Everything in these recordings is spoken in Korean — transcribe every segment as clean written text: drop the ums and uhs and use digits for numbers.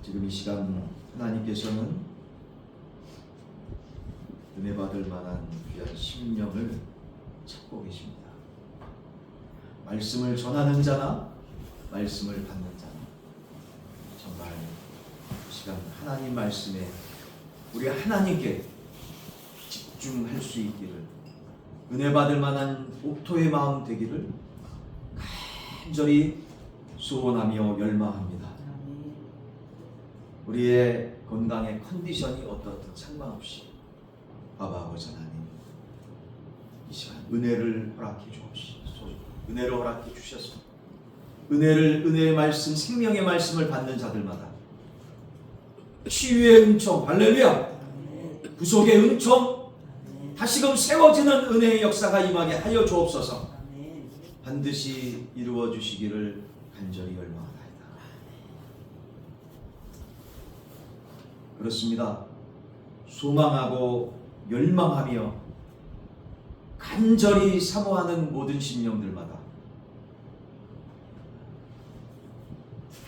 지금 이 시간 하나님께서는 은혜 받을 만한 귀한 심령을 찾고 계십니다. 말씀을 전하는 자나 말씀을 받는 자나 정말 이 시간 하나님 말씀에 우리 하나님께 집중할 수 있기를, 은혜 받을 만한 옥토의 마음 되기를 간절히 소원하며 열망합니다. 우리의 건강의 컨디션이 어떻든 상관없이 아바 아버지 하나님, 이 시간 은혜를 허락해 주옵시고, 은혜를 허락해 주셔서 은혜의 말씀, 생명의 말씀을 받는 자들마다 치유의 은총, 할렐루야, 구속의 은총, 다시금 세워지는 은혜의 역사가 임하게 하여 주옵소서. 반드시 이루어 주시기를 간절히 열망하나이다. 그렇습니다. 소망하고 열망하며 간절히 사모하는 모든 심령들마다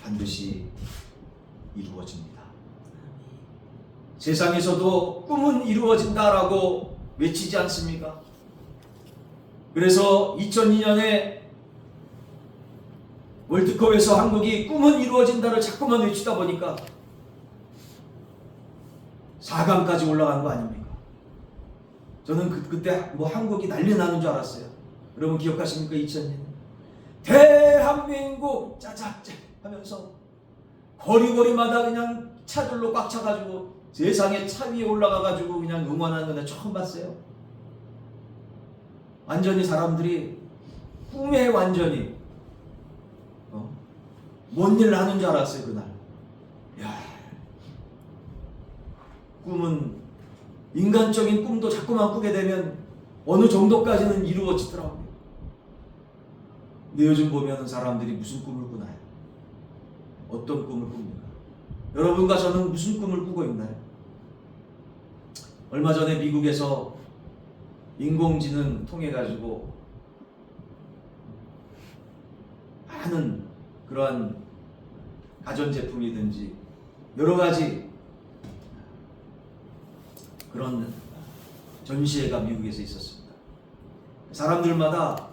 반드시 이루어집니다. 세상에서도 꿈은 이루어진다라고 외치지 않습니까? 그래서 2002년에 월드컵에서 한국이 꿈은 이루어진다를 자꾸만 외치다 보니까 4강까지 올라간 거 아닙니까? 저는 그때 뭐 한국이 난리 나는 줄 알았어요. 여러분 기억하십니까? 2000년 대한민국 짜자짜 하면서 거리마다 그냥 차들로 꽉 차가지고 세상에 차 위에 올라가가지고 그냥 응원하는 거 처음 봤어요. 완전히 사람들이 꿈에 완전히 뭔 일 하는 줄 알았어요. 그날. 야, 꿈은, 인간적인 꿈도 자꾸만 꾸게 되면 어느 정도까지는 이루어지더라고요. 근데 요즘 보면 사람들이 무슨 꿈을 꾸나요? 어떤 꿈을 꿉니까? 여러분과 저는 무슨 꿈을 꾸고 있나요? 얼마 전에 미국에서 인공지능 통해 가지고 많은 그러한 가전제품이든지 여러 가지 그런 전시회가 미국에서 있었습니다. 사람들마다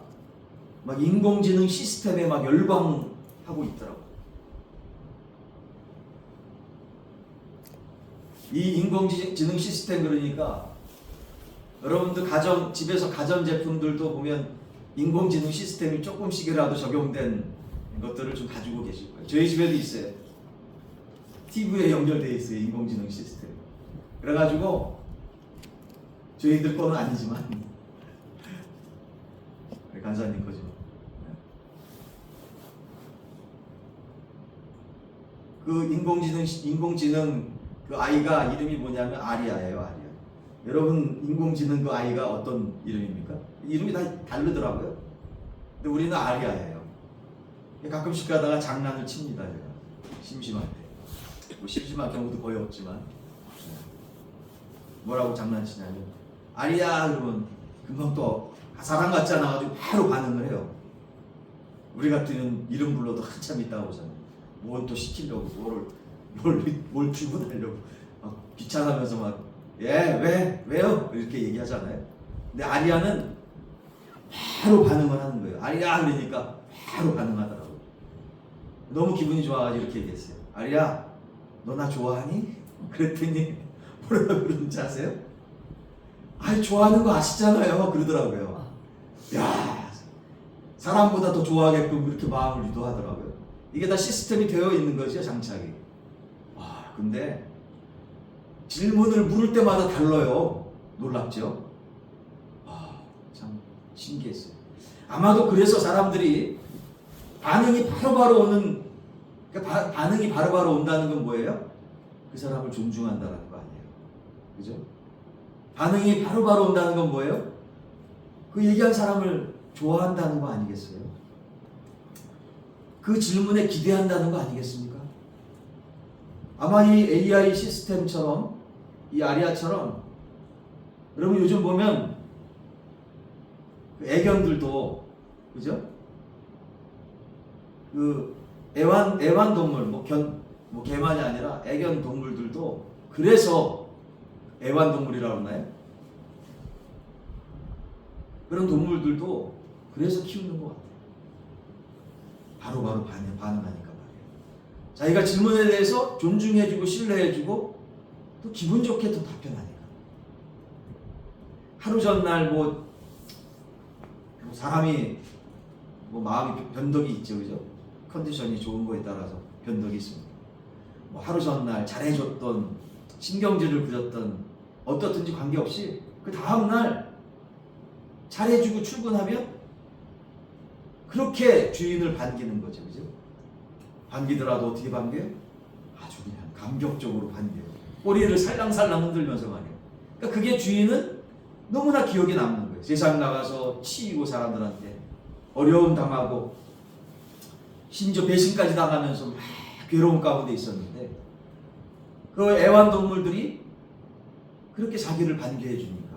막 인공지능 시스템에 막 열광하고 있더라고요. 이 인공지능 시스템, 그러니까 여러분들 집에서 가전제품들도 보면 인공지능 시스템이 조금씩이라도 적용된 것들을 좀 가지고 계실 거예요. 저희 집에도 있어요. TV에 연결되어 있어요. 인공지능 시스템. 그래가지고 저희들 거는 아니지만 간사님 거죠. 그 인공지능 그 아이가 이름이 뭐냐면 아리아예요. 아리아. 여러분 인공지능 그 아이가 어떤 이름입니까? 이름이 다 다르더라고요. 근데 우리는 아리아예요. 가끔씩 가다가 장난을 칩니다. 제가 심심할 때. 뭐 심심한 경우도 거의 없지만 뭐라고 장난치냐면 아리아 그러면 금방 또 사람 같지 않아가지고 바로 반응을 해요. 우리 같으면 이름 불러도 한참 있다고 하잖아요. 뭘 또 시키려고 뭘 주문하려고 막 귀찮아하면서 막 왜요? 이렇게 얘기하잖아요. 근데 아리아는 바로 반응을 하는 거예요. 아리아 그러니까 바로 반응하더라고요. 너무 기분이 좋아가지고 이렇게 얘기했어요. 아리아, 너 나 좋아하니? 그랬더니 뭐라고 그러는지 아세요? 아이, 좋아하는 거 아시잖아요. 그러더라고요. 야, 사람보다 더 좋아하게끔 그렇게 마음을 유도하더라고요. 이게 다 시스템이 되어 있는 거죠, 장착이. 와, 근데 질문을 물을 때마다 달라요. 놀랍죠? 아, 참 신기했어요. 아마도 그래서 사람들이 반응이 바로바로 오는, 그러니까 반응이 바로바로 온다는 건 뭐예요? 그 사람을 존중한다는 거 아니에요. 그죠? 반응이 바로바로 온다는 건 뭐예요? 그 얘기한 사람을 좋아한다는 거 아니겠어요? 그 질문에 기대한다는 거 아니겠습니까? 아마 이 AI 시스템처럼, 이 아리아처럼, 여러분 요즘 보면 애견들도, 그죠? 그 애완동물, 뭐 뭐 개만이 아니라 애견 동물들도 그래서 애완동물이라고 하나요? 그런 동물들도 그래서 키우는 것 같아요. 바로바로 반응하니까 말이에요. 자기가 질문에 대해서 존중해주고 신뢰해주고 또 기분 좋게 또 답변하니까. 하루 전날 뭐 사람이 뭐 마음이 변덕이 있죠, 그죠? 컨디션이 좋은 거에 따라서 변덕이 있습니다. 뭐 하루 전날 잘해줬던 신경질을 부렸던 어떻든지 관계없이 그 다음날 잘해주고 출근하면 그렇게 주인을 반기는 거죠, 그죠? 반기더라도 어떻게 반겨요? 아주 그냥 감격적으로 반겨요. 꼬리를 살랑살랑 흔들면서 말이에요. 그러니까 그게 주인은 너무나 기억에 남는 거예요. 세상 나가서 치이고 사람들한테 어려움 당하고 심지어 배신까지 당하면서 막 괴로운 가운데 있었는데 그 애완동물들이 그렇게 자기를 반겨해 주니까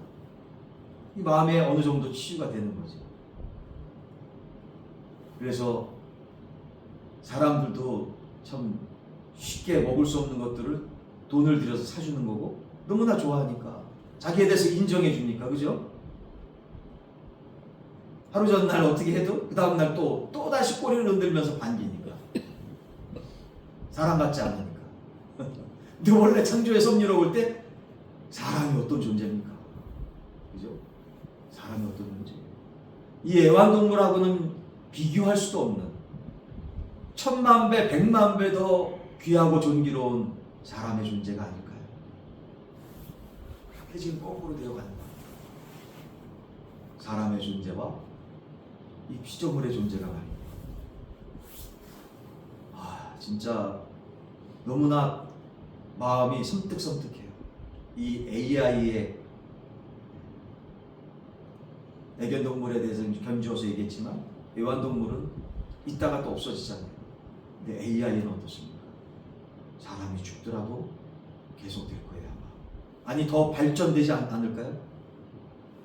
이 마음에 어느 정도 치유가 되는 거죠. 그래서 사람들도 참 쉽게 먹을 수 없는 것들을 돈을 들여서 사주는 거고 너무나 좋아하니까 자기에 대해서 인정해 주니까, 그죠? 하루 전날 어떻게 해도 그 다음날 또 다시 꼬리를 흔들면서 반기니까 사람 같지 않으니까. 근데 원래 창조의 섭리로 볼 때 사람이 어떤 존재입니까? 그죠? 사람이 어떤 존재예요? 이 애완동물하고는 비교할 수도 없는 1000만 배, 100만 배 더 귀하고 존귀로운 사람의 존재가 아닐까요? 그렇게 지금 거꾸로 되어가는 거예요. 사람의 존재와 이 피조물의 존재가 말이에요. 진짜 너무나 마음이 섬뜩섬뜩해요. 이 AI의 애견동물에 대해서 견주어서 얘기했지만 애완동물은 있다가 또 없어지잖아요. 근데 AI는 어떻습니까? 사람이 죽더라도 계속될 거예요, 아마. 아니 더 발전되지 않을까요?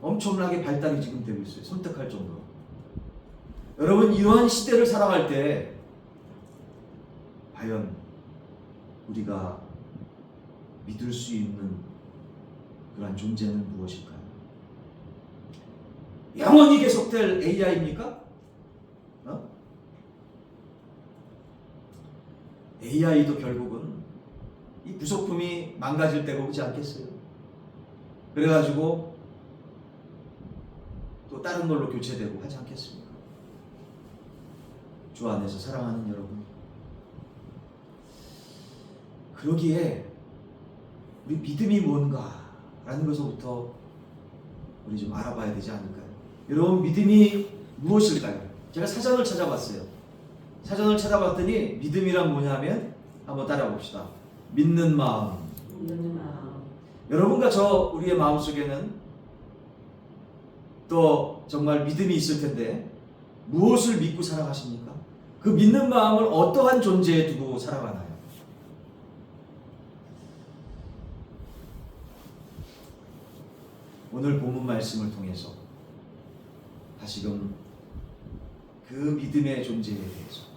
엄청나게 발달이 지금 되고 있어요. 섬뜩할 정도로. 여러분, 이러한 시대를 살아갈 때 과연 우리가 믿을 수 있는 그러한 존재는 무엇일까요? 영원히 계속될 AI입니까? AI도 결국은 이 부속품이 망가질 때가 오지 않겠어요? 그래가지고 또 다른 걸로 교체되고 하지 않겠습니까? 주 안에서 사랑하는 여러분, 그러기에 우리 믿음이 뭔가라는 것부터 우리 좀 알아봐야 되지 않을까요? 여러분, 믿음이 무엇일까요? 제가 사전을 찾아봤어요. 사전을 찾아봤더니 믿음이란 뭐냐면 한번 따라 봅시다. 믿는 마음. 여러분과 우리의 마음속에는 또 정말 믿음이 있을 텐데 무엇을 믿고 살아가십니까? 그 믿는 마음을 어떠한 존재에 두고 살아가나요? 오늘 본문 말씀을 통해서 다시금 그 믿음의 존재에 대해서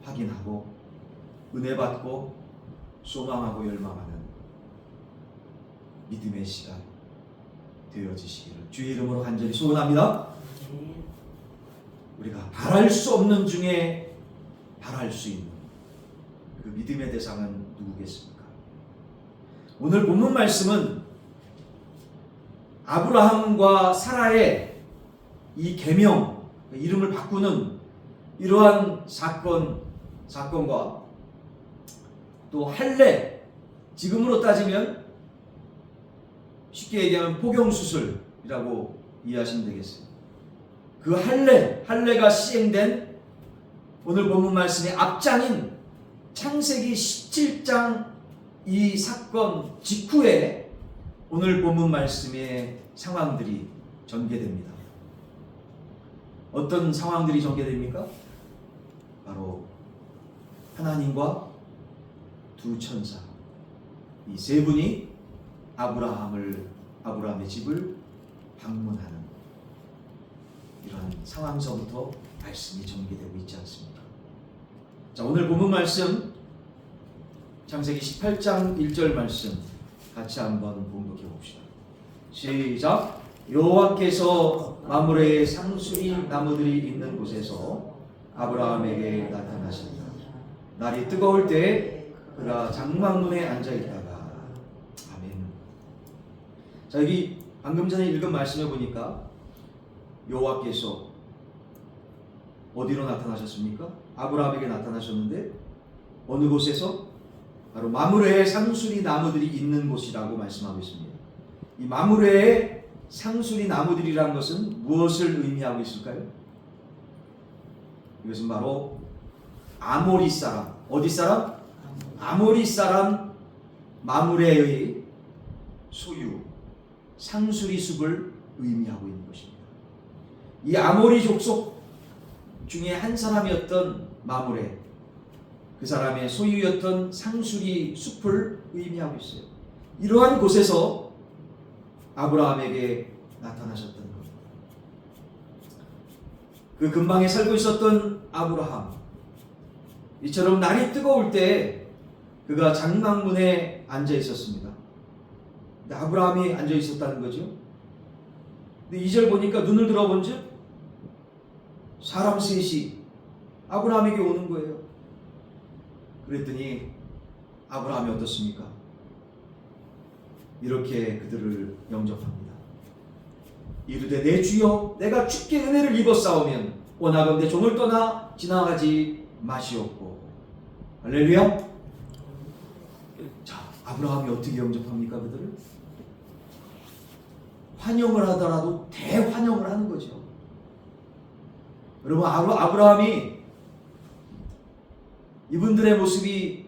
확인하고 은혜 받고 소망하고 열망하는 믿음의 시간 되어지시기를 주의 이름으로 간절히 소원합니다. 우리가 바랄 수 없는 중에 바랄 수 있는 그 믿음의 대상은 누구겠습니까? 오늘 본문 말씀은 아브라함과 사라의 이 계명, 이름을 바꾸는 이러한 사건과 또 할례, 지금으로 따지면 쉽게 얘기하면 포경수술이라고 이해하시면 되겠어요. 그 할례가 시행된 오늘 본문 말씀의 앞장인 창세기 17장 이 사건 직후에 오늘 본문 말씀의 상황들이 전개됩니다. 어떤 상황들이 전개됩니까? 바로 하나님과 두 천사, 이 세 분이 아브라함의 집을 방문하는 이러한 상황서부터 말씀이 전개되고 있지 않습니까? 자, 오늘 본문 말씀 창세기 18장 1절 말씀 같이 한번 봉독해 봅시다. 시작. 여호와께서 마므레의 상수리 나무들이 있는 곳에서 아브라함에게 나타나셨다. 날이 뜨거울 때 그가 장막문에 앉아 있다가. 아멘. 자, 여기 방금 전에 읽은 말씀에 보니까 여호와께서 어디로 나타나셨습니까? 아브라함에게 나타나셨는데 어느 곳에서? 바로 마므레의 상수리 나무들이 있는 곳이라고 말씀하고 있습니다. 이 마므레의 상수리 나무들이라는 것은 무엇을 의미하고 있을까요? 이것은 바로 아모리 사람, 어디 사람? 아모리 사람 마므레의 소유 상수리 숲을 의미하고 있는 것입니다. 이 아모리 족속 중에 한 사람이었던 마므레, 그 사람의 소유였던 상수리 숲을 의미하고 있어요. 이러한 곳에서 아브라함에게 나타나셨던 것. 그 근방에 살고 있었던 아브라함, 이처럼 날이 뜨거울 때 그가 장막문에 앉아 있었습니다. 근데 아브라함이 앉아 있었다는 거죠. 근데 2절 보니까 눈을 들어본즉 사람 셋이 아브라함에게 오는 거예요. 그랬더니 아브라함이 어떻습니까? 이렇게 그들을 영접합니다. 이르되 내 주여, 내가 주께 은혜를 입었사오면 원하건대 종을 떠나 지나가지 마시옵고. 할렐루야. 자, 아브라함이 어떻게 영접합니까? 그들을 환영을 하더라도 대환영을 하는 거죠. 여러분, 아브라함이 이분들의 모습이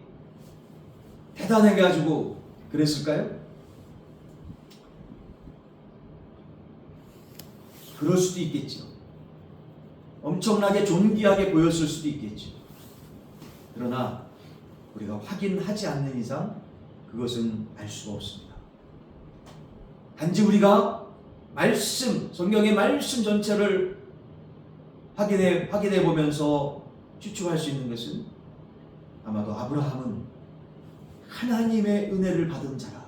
대단해가지고 그랬을까요? 그럴 수도 있겠죠. 엄청나게 존귀하게 보였을 수도 있겠죠. 그러나 우리가 확인하지 않는 이상 그것은 알 수가 없습니다. 단지 우리가 말씀, 성경의 말씀 전체를 확인해 보면서 추측할 수 있는 것은 아마도 아브라함은 하나님의 은혜를 받은 자라.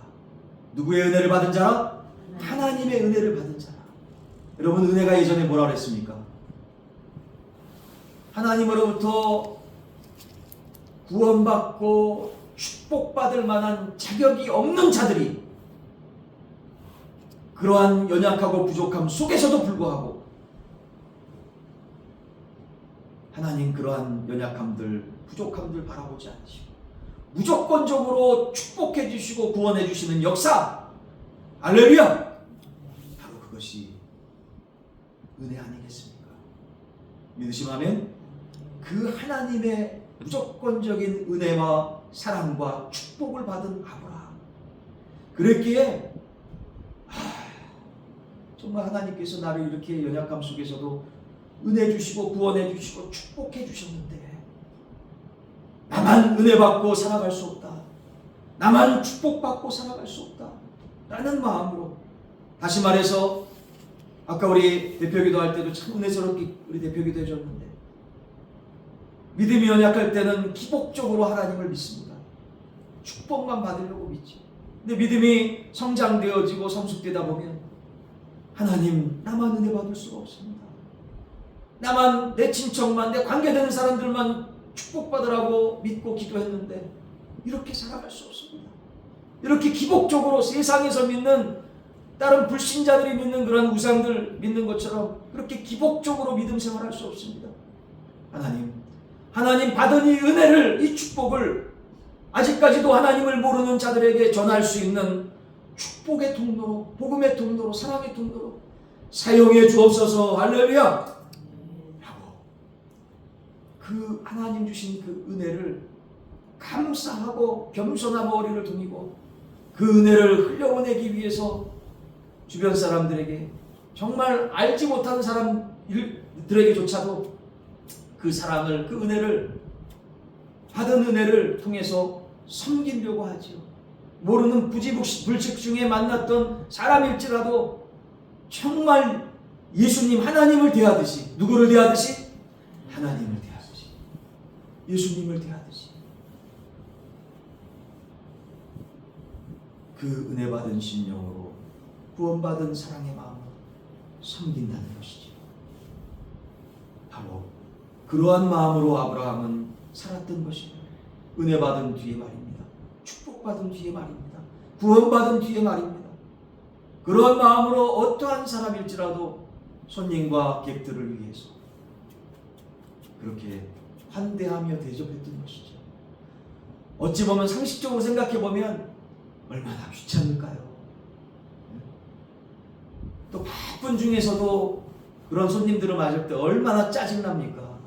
누구의 은혜를 받은 자라? 하나님의 은혜를 받은 자라. 여러분, 은혜가 예전에 뭐라 그랬습니까? 하나님으로부터 구원받고 축복받을 만한 자격이 없는 자들이 그러한 연약하고 부족함 속에서도 불구하고 하나님 그러한 연약함들, 부족함들 바라보지 않으시고 무조건적으로 축복해 주시고 구원해 주시는 역사, 할렐루야! 바로 그것이 은혜 아니겠습니까? 믿으시면 그 하나님의 무조건적인 은혜와 사랑과 축복을 받은 아브라함, 그랬기에 정말 하나님께서 나를 이렇게 연약함 속에서도 은혜 주시고 구원해 주시고 축복해 주셨는데 나만 은혜 받고 살아갈 수 없다, 나만 축복받고 살아갈 수 없다 라는 마음으로, 다시 말해서 아까 우리 대표기도 할 때도 참 은혜스럽게 우리 대표기도 해줬는데, 믿음이 연약할 때는 기복적으로 하나님을 믿습니다. 축복만 받으려고 믿지. 근데 믿음이 성장되어지고 성숙되다 보면 하나님, 나만 은혜 받을 수가 없습니다. 나만, 내 친척만, 내 관계되는 사람들만 축복받으라고 믿고 기도했는데 이렇게 살아갈 수 없습니다. 이렇게 기복적으로 세상에서 믿는 다른 불신자들이 믿는 그런 우상들 믿는 것처럼 그렇게 기복적으로 믿음 생활할 수 없습니다. 하나님 받은 이 은혜를, 이 축복을 아직까지도 하나님을 모르는 자들에게 전할 수 있는 축복의 통로로, 복음의 통로로, 사랑의 통로로 사용해 주옵소서. 할렐루야! 라고 그 하나님 주신 그 은혜를 감사하고 겸손한 머리를 두미고 그 은혜를 흘려보내기 위해서 주변 사람들에게, 정말 알지 못하는 사람들에게조차도 그 사랑을, 그 은혜를, 받은 은혜를 통해서 섬기려고 하지요. 모르는 불식 중에 만났던 사람일지라도 정말 예수님, 하나님을 대하듯이, 누구를 대하듯이? 하나님을 대하듯이, 예수님을 대하듯이 그 은혜 받은 심령으로 구원받은 사랑의 마음으로 섬긴다는 것이죠. 바로 그러한 마음으로 아브라함은 살았던 것입니다. 은혜 받은 뒤에 말입니다. 축복받은 뒤에 말입니다. 구원받은 뒤에 말입니다. 그러한 마음으로 어떠한 사람일지라도 손님과 객들을 위해서 그렇게 환대하며 대접했던 것이죠. 어찌 보면 상식적으로 생각해 보면 얼마나 귀찮을까요? 또 바쁜 중에서도 그런 손님들을 맞을 때 얼마나 짜증납니까?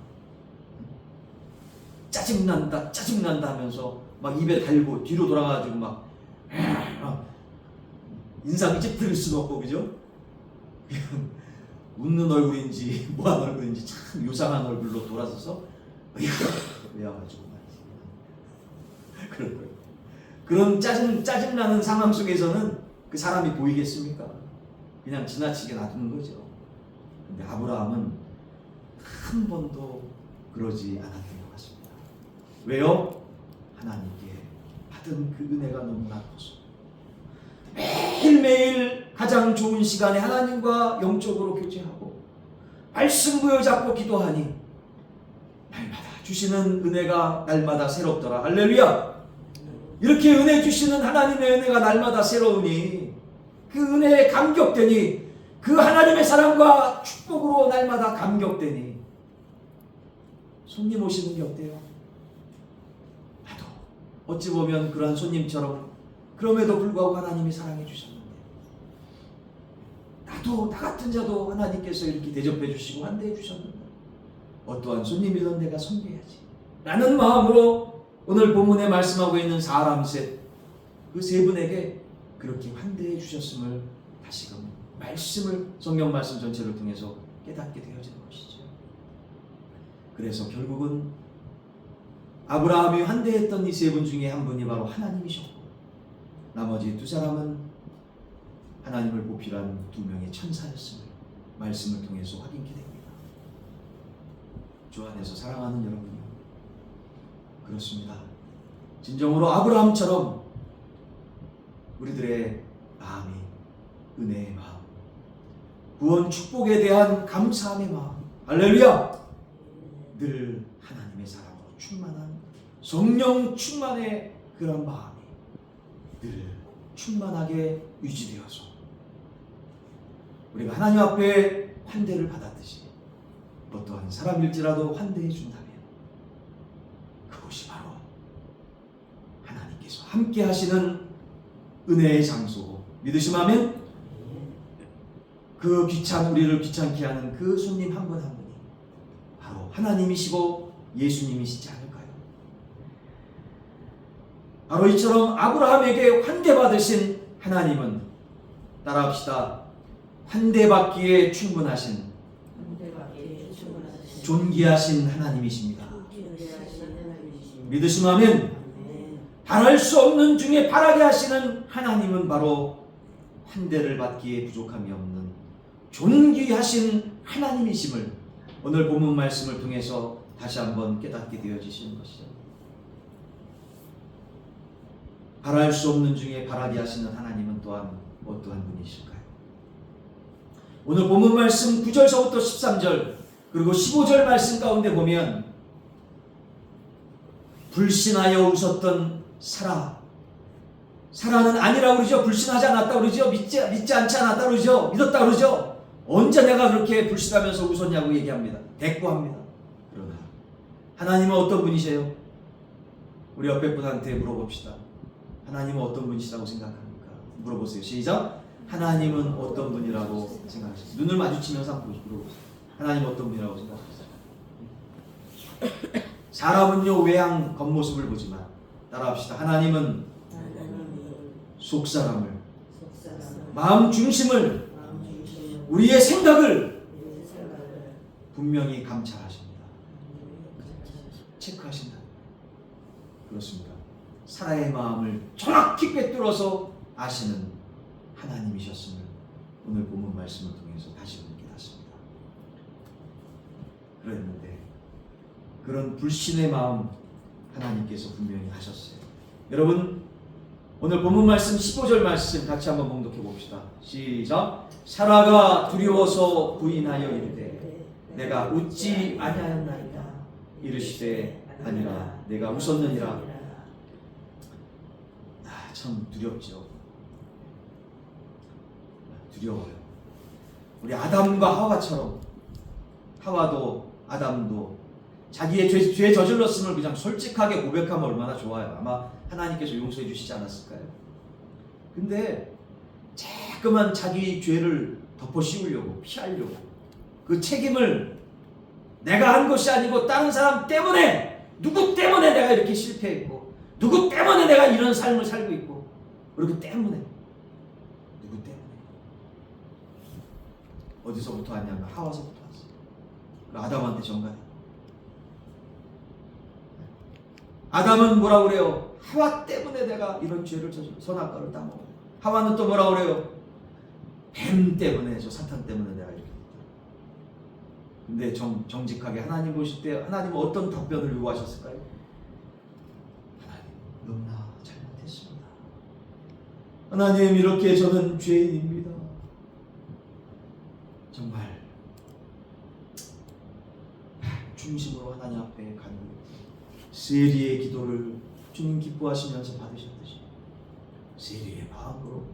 짜증난다 하면서 막 입에 달고 뒤로 돌아가가지고 막 인상 찌푸릴 수도 없고, 그죠? 그냥 웃는 얼굴인지 뭐한 얼굴인지 참 요상한 얼굴로 돌아서서 외워가지고 말이지. 그런 거예요. 그런 짜증나는 상황 속에서는 그 사람이 보이겠습니까? 그냥 지나치게 놔두는 거죠. 근데 아브라함은 한 번도 그러지 않았던 것 같습니다. 왜요? 하나님께 받은 그 은혜가 너무나 커서 매일매일 가장 좋은 시간에 하나님과 영적으로 교제하고 말씀 부여잡고 기도하니 날마다 주시는 은혜가 날마다 새롭더라. 할렐루야! 이렇게 은혜 주시는 하나님의 은혜가 날마다 새로우니 그 은혜에 감격되니 그 하나님의 사랑과 축복으로 날마다 감격되니 손님 오시는 게 어때요? 나도 어찌 보면 그러한 손님처럼 그럼에도 불구하고 하나님이 사랑해 주셨는데 나도 나 같은 자도 하나님께서 이렇게 대접해 주시고 환대해 주셨는데 어떠한 손님이든 내가 섬겨야지 라는 마음으로 오늘 본문에 말씀하고 있는 사람 셋, 그 세 분에게 그렇게 환대해 주셨음을 다시금 성경 말씀 전체를 통해서 깨닫게 되어지는 것이죠. 그래서 결국은 아브라함이 환대했던 이 세 분 중에 한 분이 바로 하나님이셨고 나머지 두 사람은 하나님을 보필한 두 명의 천사였음을 말씀을 통해서 확인케 됩니다. 주 안에서 사랑하는 여러분요, 그렇습니다. 진정으로 아브라함처럼 우리들의 마음이 은혜의 마음, 구원 축복에 대한 감사함의 마음, 할렐루야! 늘 하나님의 사랑으로 충만한 성령 충만의 그런 마음이 늘 충만하게 유지되어서 우리가 하나님 앞에 환대를 받았듯이 어떠한 사람일지라도 환대해 준다면 그것이 바로 하나님께서 함께 하시는 은혜의 장소고, 믿으시면 그 우리를 귀찮게 하는 그 손님 한 분 한 분이 바로 하나님이시고 예수님이시지 않을까요? 바로 이처럼 아브라함에게 환대받으신 하나님은, 따라합시다, 환대받기에 충분하신 존귀하신 하나님이십니다. 믿으시면 바랄 수 없는 중에 바라게 하시는 하나님은 바로 환대를 받기에 부족함이 없는 존귀하신 하나님이심을 오늘 본문 말씀을 통해서 다시 한번 깨닫게 되어지시는 것이죠. 바랄 수 없는 중에 바라게 하시는 하나님은 또한 어떠한 분이실까요? 오늘 본문 말씀 9절서부터 13절 그리고 15절 말씀 가운데 보면 불신하여 웃었던 사라는 아니라고 그러죠. 불신하지 않았다 그러죠. 믿지 않지 않았다 그러죠. 믿었다 그러죠. 언제 내가 그렇게 불신하면서 웃었냐고 얘기합니다. 대꾸합니다. 그러나 하나님은 어떤 분이세요? 우리 옆에 분한테 물어봅시다. 하나님은 어떤 분이시라고 생각합니까? 물어보세요. 시작. 하나님은 어떤 분이라고 생각하십니까? 눈을 마주치면서 한번 물어보세요. 하나님은 어떤 분이라고 생각하세요? 사람은요 외양 겉모습을 보지만, 따라합시다. 하나님은 속사람을, 마음 중심을, 우리의 생각을 분명히 감찰하십니다. 체크하신다. 그렇습니다. 사라의 마음을 정확히 꿰뚫어서 아시는 하나님이셨음을 오늘 본문 말씀을 통해서 다시 깨닫습니다. 그랬는데 그런 불신의 마음 하나님께서 분명히 하셨어요. 여러분, 오늘 본문 말씀 15절 말씀 같이 한번 봉독해 봅시다. 시작. 사라가 두려워서 부인하여 이르되 내가 웃지 아니하였나이다. 이르시되 아니라 내가 웃었느니라. 참 두렵죠. 두려워요. 우리 아담과 하와처럼 하와도 아담도 자기의 죄 저질렀음을 그냥 솔직하게 고백하면 얼마나 좋아요. 아마 하나님께서 용서해 주시지 않았을까요? 근데 자꾸만 자기 죄를 덮어 씌우려고 피하려고 그 책임을 내가 한 것이 아니고 다른 사람 때문에 누구 때문에 내가 이렇게 실패했고 누구 때문에 내가 이런 삶을 살고 있고 그렇기 때문에 누구 때문에 어디서부터 왔냐면 하와서부터 왔어요. 아담한테 전가해. 아담은 뭐라고 그래요? 하와 때문에 내가 이런 죄를 저질러 선악과를 따먹어. 하와는 또 뭐라고 그래요? 뱀 때문에 저 사탄 때문에 내가 이렇게 됐다. 근데 정직하게 하나님 보실 때 하나님은 어떤 답변을 요구하셨을까요? 하나님 너무나 잘못했습니다. 하나님 이렇게 저는 죄인입니다. 정말 중심으로 하나님 앞에 가는 세리의 기도를 주님 기뻐하시면서 받으셨듯이 세리의 마음으로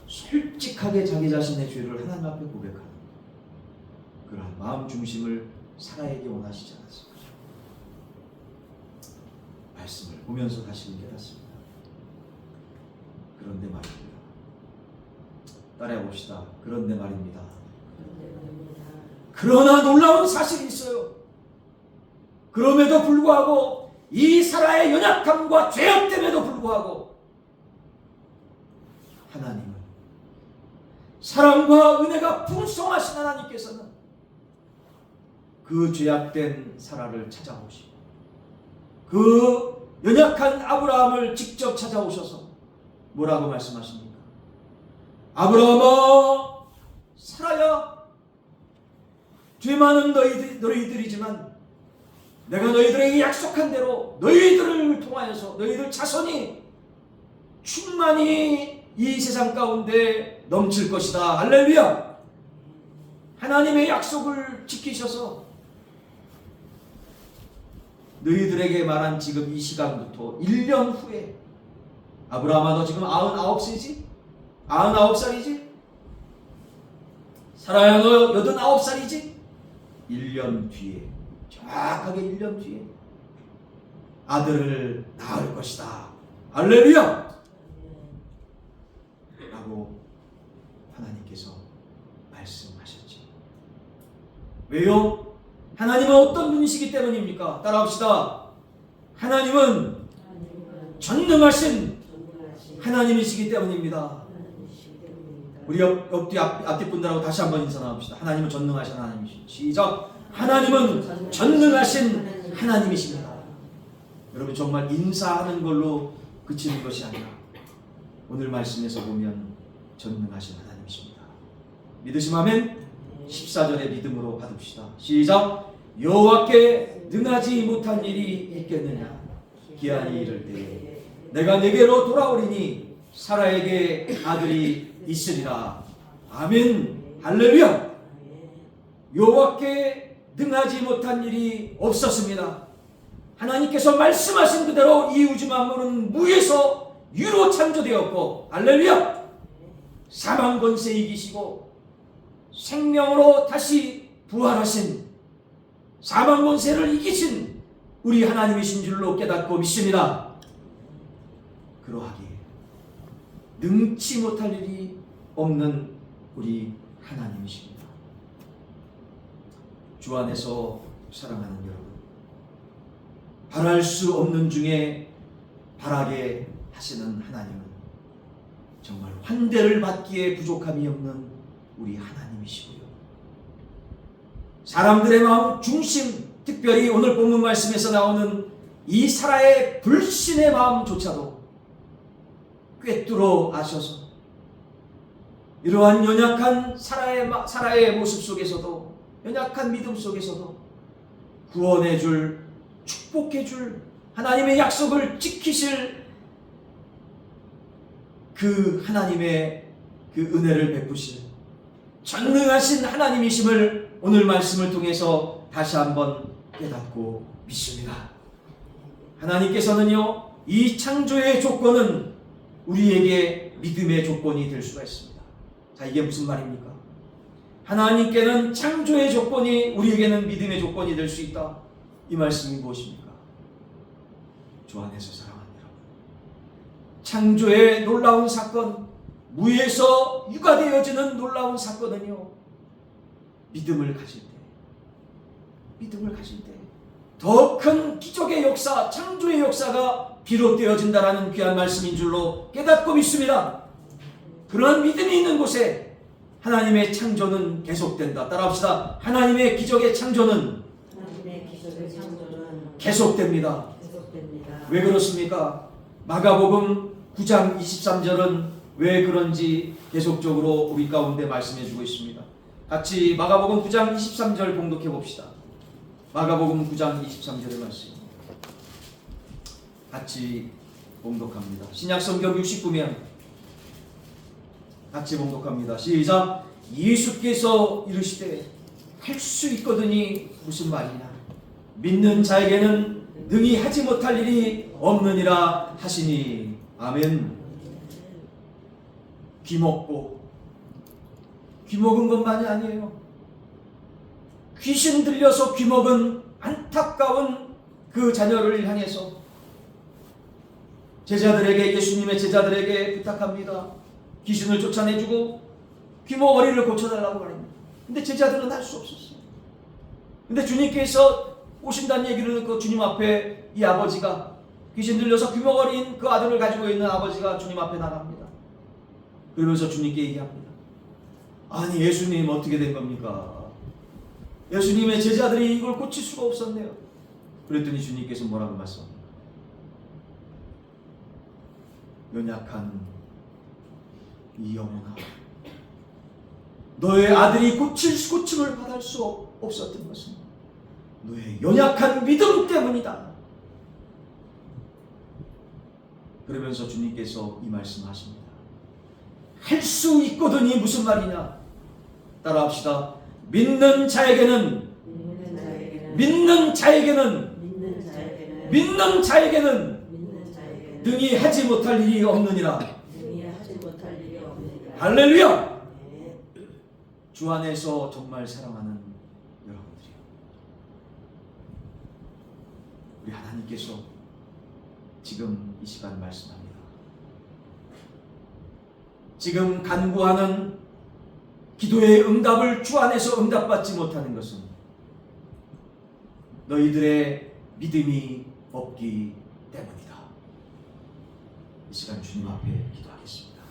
솔직하게 자기 자신의 죄를 하나님 앞에 고백하는 그러한 마음 중심을 살아야기 원하시지 않았습니까? 말씀을 보면서 다시 깨닫습니다. 그런데 말입니다. 따라해 봅시다. 그런데 말입니다. 그러나 놀라운 사실이 있어요. 그럼에도 불구하고 이 사라의 연약함과 죄악됨에도 불구하고 하나님은 사랑과 은혜가 풍성하신 하나님께서는 그 죄악된 사라를 찾아오시고 그 연약한 아브라함을 직접 찾아오셔서 뭐라고 말씀하십니까? 아브라함아 사라야 죄 많은 너희들이지만 내가 너희들에게 약속한 대로 너희들을 통하여서 너희들 자손이 충만히 이 세상 가운데 넘칠 것이다. 할렐루야. 하나님의 약속을 지키셔서 너희들에게 말한 지금 이 시간부터 1년 후에 아브라함아 너 지금 99세지? 99살이지? 사라야 너 89살이지? 1년 뒤에 정확하게 1년 뒤에 아들을 낳을 것이다. 할렐루야! 라고 하나님께서 말씀하셨죠. 왜요? 하나님은 어떤 분이시기 때문입니까? 따라합시다. 하나님은 전능하신 하나님이시기 때문입니다. 우리 앞뒤 분들하고 다시 한번 인사 나눕시다. 하나님은 전능하신 하나님이시죠. 시작. 하나님은 전능하신 하나님이십니다. 여러분 정말 인사하는 걸로 그치는 것이 아니라 오늘 말씀에서 보면 전능하신 하나님이십니다. 믿으시면 아멘. 14절의 믿음으로 받읍시다. 시작. 여호와께 능하지 못한 일이 있겠느냐. 기한이 이를 때에 내가 내게로 돌아오리니 사라에게 아들이 있으리라. 아멘. 할렐루야. 여호와께 능하지 못한 일이 없었습니다. 하나님께서 말씀하신 그대로 이 우주 만물은 무에서 유로 창조되었고 할렐루야. 사망 권세 이기시고 생명으로 다시 부활하신 사망 권세를 이기신 우리 하나님이신 줄로 깨닫고 믿습니다. 그러하기에 능치 못할 일이 없는 우리 하나님이십니다. 주 안에서 사랑하는 여러분, 바랄 수 없는 중에 바라게 하시는 하나님은 정말 환대를 받기에 부족함이 없는 우리 하나님이시고요. 사람들의 마음 중심, 특별히 오늘 본문 말씀에서 나오는 이 사라의 불신의 마음조차도 꿰뚫어 아셔서 이러한 연약한 사라의 모습 속에서도 연약한 믿음 속에서도 구원해줄, 축복해줄 하나님의 약속을 지키실 그 하나님의 그 은혜를 베푸실 전능하신 하나님이심을 오늘 말씀을 통해서 다시 한번 깨닫고 믿습니다. 하나님께서는요, 이 창조의 조건은 우리에게 믿음의 조건이 될 수가 있습니다. 자, 이게 무슨 말입니까? 하나님께는 창조의 조건이 우리에게는 믿음의 조건이 될 수 있다. 이 말씀이 무엇입니까? 주 안에서 사랑하는 여러분, 창조의 놀라운 사건, 무에서 유가 되어지는 놀라운 사건은요, 믿음을 가질 때 더 큰 기적의 역사, 창조의 역사가 비롯되어진다라는 귀한 말씀인 줄로 깨닫고 믿습니다. 그러한 믿음이 있는 곳에 하나님의 창조는 계속된다. 따라합시다. 하나님의 기적의 창조는 계속됩니다. 왜 그렇습니까? 마가복음 9장 23절은 왜 그런지 계속적으로 우리 가운데 말씀해 주고 있습니다. 같이 마가복음 9장 23절 봉독해 봅시다. 마가복음 9장 23절의 말씀 같이 봉독합니다. 신약성경 69면 같이 봉독합니다. 시작. 예수께서 이르시되 할 수 있거든이 무슨 말이냐, 믿는 자에게는 능히 하지 못할 일이 없느니라 하시니. 아멘. 귀먹은 것만이 아니에요. 귀신 들려서 귀먹은 안타까운 그 자녀를 향해서 제자들에게, 예수님의 제자들에게 부탁합니다. 귀신을 쫓아내주고 귀머거리를 고쳐달라고 말합니다. 근데 제자들은 할 수 없었어요. 근데 주님께서 오신다는 얘기를 듣고 주님 앞에 이 아버지가, 귀신 들려서 귀머거리인 그 아들을 가지고 있는 아버지가 주님 앞에 나갑니다. 그러면서 주님께 얘기합니다. 아니, 예수님 어떻게 된 겁니까? 예수님의 제자들이 이걸 고칠 수가 없었네요. 그랬더니 주님께서 뭐라고 말씀합니까? 연약한 이 영혼아, 너의 아들이 고침을 받을 수 없었던 것은 너의 연약한 믿음 때문이다. 그러면서 주님께서 이 말씀하십니다. 할 수 있거든이 무슨 말이냐? 따라합시다. 믿는 자에게는 능히 하지 못할 일이 없느니라. 할렐루야. 주 안에서 정말 사랑하는 여러분들이요, 우리 하나님께서 지금 이 시간 말씀합니다. 지금 간구하는 기도의 응답을 주 안에서 응답받지 못하는 것은 너희들의 믿음이 없기 때문이다. 이 시간 주님 앞에 기도하겠습니다.